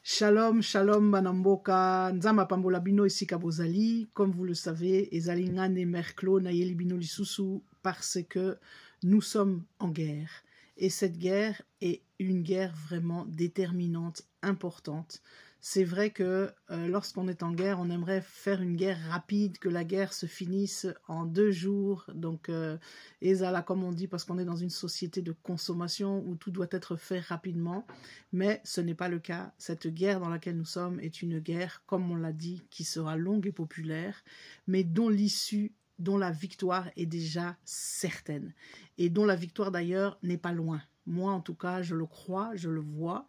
Shalom, shalom, banamboka, nzamba pambola bino esika bozali, comme vous le savez, ezali ngane merklo na yeli bino lisusu, parce que nous sommes en guerre. Et cette guerre est une guerre vraiment déterminante, importante. C'est vrai que lorsqu'on est en guerre, on aimerait faire une guerre rapide, que la guerre se finisse en 2 jours. Donc, ezala comme on dit, parce qu'on est dans une société de consommation où tout doit être fait rapidement. Mais ce n'est pas le cas. Cette guerre dans laquelle nous sommes est une guerre, comme on l'a dit, qui sera longue et populaire, mais dont l'issue, dont la victoire est déjà certaine. Et dont la victoire d'ailleurs n'est pas loin. Moi en tout cas, je le crois, je le vois.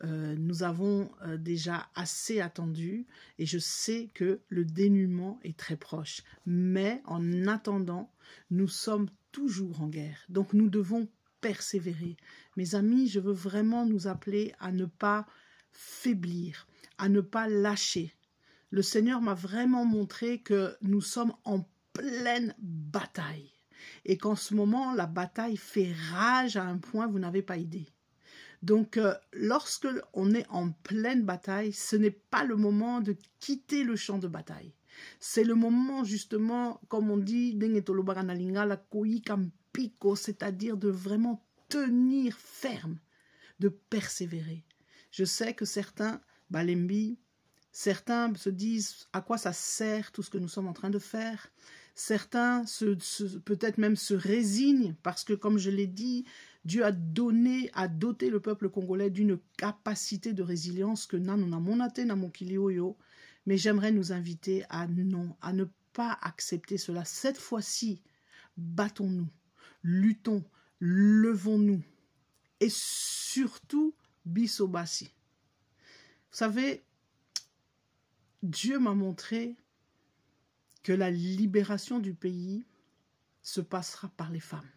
Nous avons déjà assez attendu et je sais que le dénouement est très proche. Mais en attendant, nous sommes toujours en guerre. Donc nous devons persévérer. Mes amis, je veux vraiment nous appeler à ne pas faiblir, à ne pas lâcher. Le Seigneur m'a vraiment montré que nous sommes en pleine bataille. Et qu'en ce moment, la bataille fait rage à un point, vous n'avez pas idée. Donc, lorsque on est en pleine bataille, ce n'est pas le moment de quitter le champ de bataille. C'est le moment, justement, comme on dit, c'est-à-dire de vraiment tenir ferme, de persévérer. Je sais que certains, Balembi, certains se disent à quoi ça sert tout ce que nous sommes en train de faire. Certains peut-être même se résignent parce que, comme je l'ai dit, Dieu a doté le peuple congolais d'une capacité de résilience que mais j'aimerais nous inviter à ne pas accepter cela. Cette fois-ci, battons-nous, luttons, levons-nous et surtout, bisobasi. Vous savez, Dieu m'a montré que la libération du pays se passera par les femmes.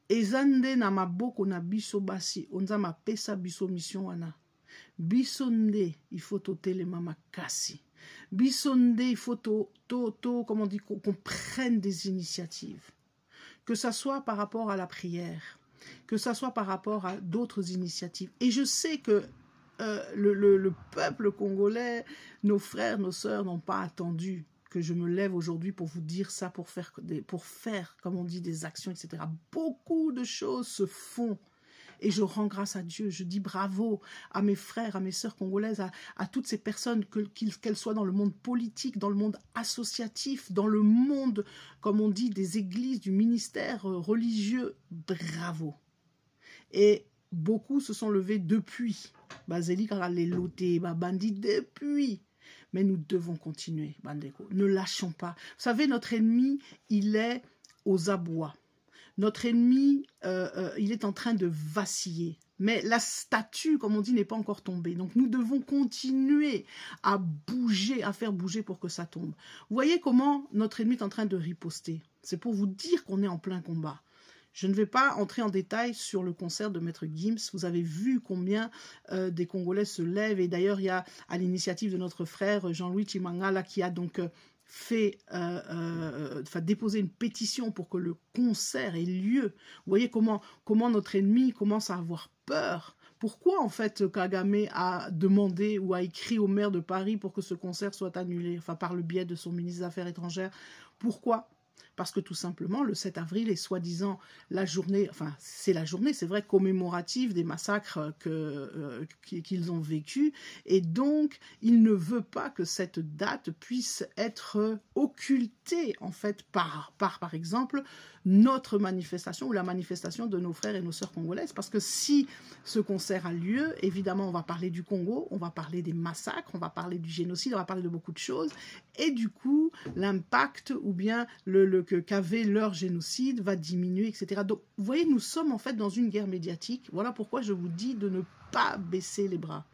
Ezande na maboko na biso basi, onza ma pesa biso mission wana. Bisonde, il faut totelema makasi. Bisonde, il faut comment on dit, qu'on prenne des initiatives. Que ça soit par rapport à la prière, que ça soit par rapport à d'autres initiatives. Et je sais que le peuple congolais, nos frères, nos sœurs n'ont pas attendu que je me lève aujourd'hui pour vous dire ça, pour faire, comme on dit, des actions, etc. Beaucoup de choses se font. Et je rends grâce à Dieu. Je dis bravo à mes frères, à mes sœurs congolaises, à toutes ces personnes, qu'elles soient dans le monde politique, dans le monde associatif, dans le monde, comme on dit, des églises, du ministère religieux. Bravo. Et beaucoup se sont levés depuis. Bazeli Karale Loté, Bandi depuis. Mais nous devons continuer, Bandeko. Ne lâchons pas. Vous savez, notre ennemi, il est aux abois. Notre ennemi, il est en train de vaciller. Mais la statue, comme on dit, n'est pas encore tombée. Donc nous devons continuer à bouger, à faire bouger pour que ça tombe. Vous voyez comment notre ennemi est en train de riposter. C'est pour vous dire qu'on est en plein combat. Je ne vais pas entrer en détail sur le concert de Maître Gims. Vous avez vu combien des Congolais se lèvent. Et d'ailleurs, il y a, à l'initiative de notre frère Jean-Louis Chimangala, qui a donc déposer une pétition pour que le concert ait lieu. Vous voyez comment notre ennemi commence à avoir peur. Pourquoi, en fait, Kagame a demandé ou a écrit au maire de Paris pour que ce concert soit annulé, enfin, par le biais de son ministre des Affaires étrangères? Pourquoi? Parce que tout simplement, le 7 avril est soi-disant la journée, enfin c'est la journée, c'est vrai, commémorative des massacres qu'ils ont vécus. Et donc, il ne veut pas que cette date puisse être occultée, en fait, par exemple, notre manifestation ou la manifestation de nos frères et nos sœurs congolaises. Parce que si ce concert a lieu, évidemment, on va parler du Congo, on va parler des massacres, on va parler du génocide, on va parler de beaucoup de choses. Et du coup, l'impact ou bien qu'avait leur génocide va diminuer, etc. Donc, vous voyez, nous sommes en fait dans une guerre médiatique. Voilà pourquoi je vous dis de ne pas baisser les bras.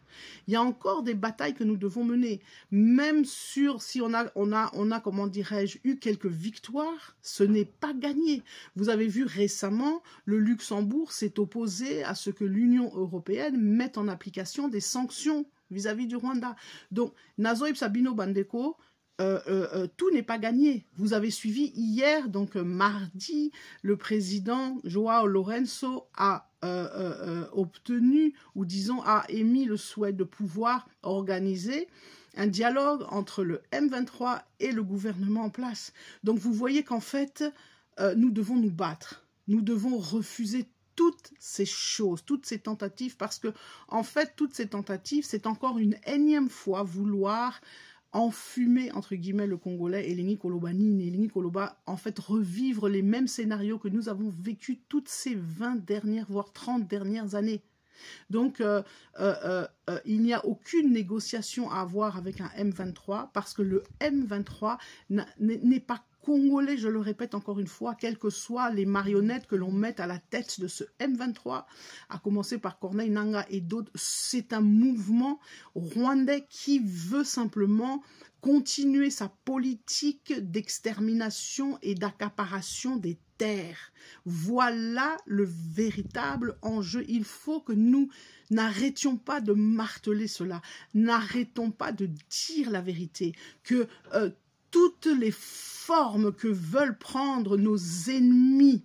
Il y a encore des batailles que nous devons mener. Même si on a comment dirais-je, eu quelques victoires, ce n'est pas gagné. Vous avez vu récemment, le Luxembourg s'est opposé à ce que l'Union européenne mette en application des sanctions vis-à-vis du Rwanda. Donc, Nazoïb Sabino Bandeko, tout n'est pas gagné. Vous avez suivi hier, donc mardi, le président Joao Lourenço a obtenu, ou disons a émis le souhait de pouvoir organiser un dialogue entre le M23 et le gouvernement en place. Donc vous voyez qu'en fait, nous devons nous battre. Nous devons refuser toutes ces choses, toutes ces tentatives, parce que en fait, toutes ces tentatives, c'est encore une énième fois vouloir enfumer, entre guillemets, le Congolais, Eleni Kolobanine, Eleni Koloba, en fait, revivre les mêmes scénarios que nous avons vécu toutes ces 20 dernières, voire 30 dernières années. Donc, il n'y a aucune négociation à avoir avec un M23 parce que le M23 n'est pas congolais, je le répète encore une fois, quelles que soient les marionnettes que l'on mette à la tête de ce M23, à commencer par Corneille Nangaa et d'autres, c'est un mouvement rwandais qui veut simplement continuer sa politique d'extermination et d'accaparation des terres. Voilà le véritable enjeu. Il faut que nous n'arrêtions pas de marteler cela, n'arrêtons pas de dire la vérité, que toutes les formes que veulent prendre nos ennemis,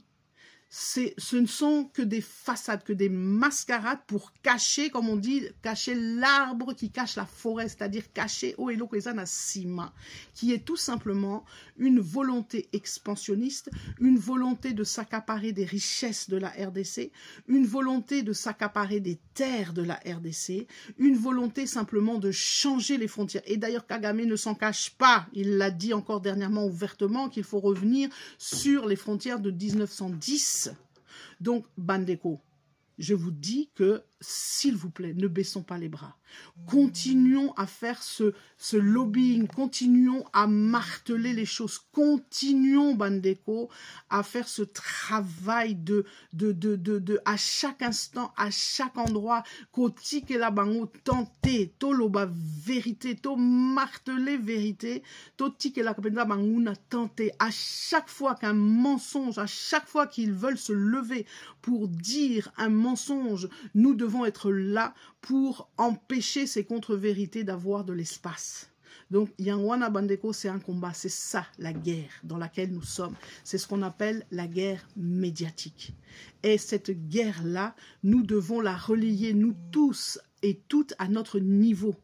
ce ne sont que des façades, que des mascarades pour cacher, comme on dit, cacher l'arbre qui cache la forêt, c'est-à-dire cacher Oelo Kwezana Sima, qui est tout simplement une volonté expansionniste, une volonté de s'accaparer des richesses de la RDC, une volonté de s'accaparer des terres de la RDC, une volonté simplement de changer les frontières. Et d'ailleurs, Kagame ne s'en cache pas, il l'a dit encore dernièrement ouvertement, qu'il faut revenir sur les frontières de 1910. Donc, Bandeko, je vous dis que, s'il vous plaît, ne baissons pas les bras. Continuons à faire ce lobbying, continuons à marteler les choses, continuons, Bandeko, à faire ce travail à chaque instant, à chaque endroit, koti ke la bango tenter, to loba vérité, to marteler vérité, to ti ke la kapenda bango na tenter, à chaque fois qu'un mensonge, à chaque fois qu'ils veulent se lever pour dire un mensonge, nous devons être là pour empêcher ces contre-vérités d'avoir de l'espace. Donc, Yangwana Bandeko, c'est un combat, c'est ça la guerre dans laquelle nous sommes. C'est ce qu'on appelle la guerre médiatique. Et cette guerre-là, nous devons la relayer, nous tous et toutes à notre niveau.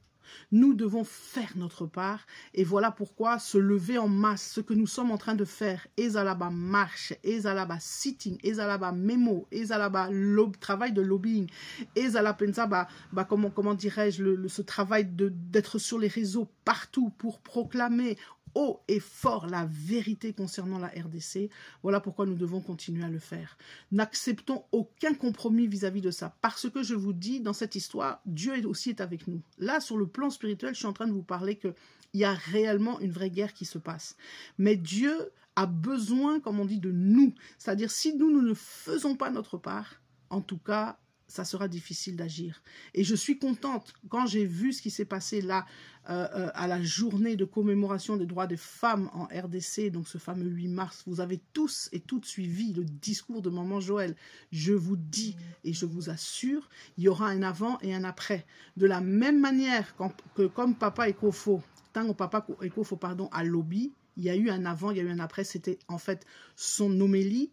Nous devons faire notre part et voilà pourquoi se lever en masse, ce que nous sommes en train de faire, ezalaba marche, ezalaba sitting, ezalaba mémo, ezalaba travail de lobbying, ezalaba comment dirais-je, ce travail d'être sur les réseaux partout pour proclamer haut et fort la vérité concernant la RDC. Voilà pourquoi nous devons continuer à le faire. N'acceptons aucun compromis vis-à-vis de ça. Parce que je vous dis, dans cette histoire, Dieu aussi est avec nous. Là, sur le plan spirituel, je suis en train de vous parler qu'il y a réellement une vraie guerre qui se passe. Mais Dieu a besoin, comme on dit, de nous. C'est-à-dire, si nous ne faisons pas notre part, en tout cas, ça sera difficile d'agir. Et je suis contente, quand j'ai vu ce qui s'est passé là, à la journée de commémoration des droits des femmes en RDC, donc ce fameux 8 mars, vous avez tous et toutes suivi le discours de Maman Joël. Je vous dis et je vous assure, il y aura un avant et un après. De la même manière que comme Papa Ekofo, tant Papa Ekofo, pardon, à Lobby, il y a eu un avant, il y a eu un après, c'était en fait son homélie.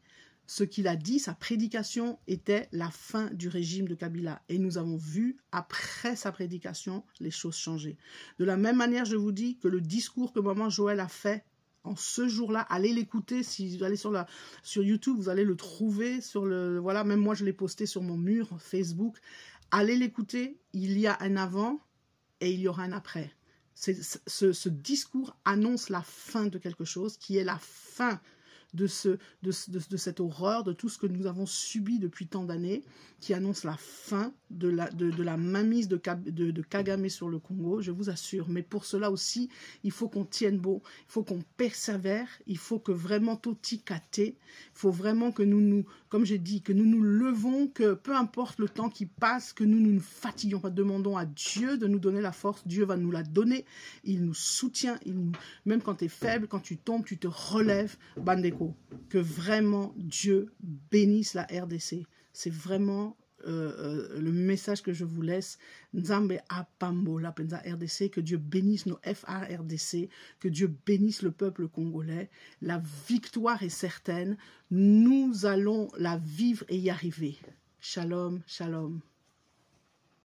Ce qu'il a dit, sa prédication était la fin du régime de Kabila. Et nous avons vu, après sa prédication, les choses changer. De la même manière, je vous dis que le discours que Maman Joël a fait en ce jour-là, allez l'écouter. Si vous allez sur YouTube, vous allez le trouver. Voilà, même moi, je l'ai posté sur mon mur Facebook. Allez l'écouter. Il y a un avant et il y aura un après. Ce discours annonce la fin de quelque chose qui est la fin de cette horreur, de tout ce que nous avons subi depuis tant d'années, qui annonce la fin de la mainmise de Kagame sur le Congo, je vous assure. Mais pour cela aussi, il faut qu'on tienne bon, il faut qu'on persévère, il faut que vraiment Toti Kate, il faut vraiment que comme j'ai dit, que nous nous levons, que peu importe le temps qui passe, que nous ne nous fatiguons pas. Demandons à Dieu de nous donner la force, Dieu va nous la donner, il nous soutient, même quand tu es faible, quand tu tombes, tu te relèves, Bandeko. Que vraiment Dieu bénisse la RDC. C'est vraiment le message que je vous laisse. Nzambe apambo la penza RDC, que Dieu bénisse nos FARDC, que Dieu bénisse le peuple congolais. La victoire est certaine. Nous allons la vivre et y arriver. Shalom, shalom.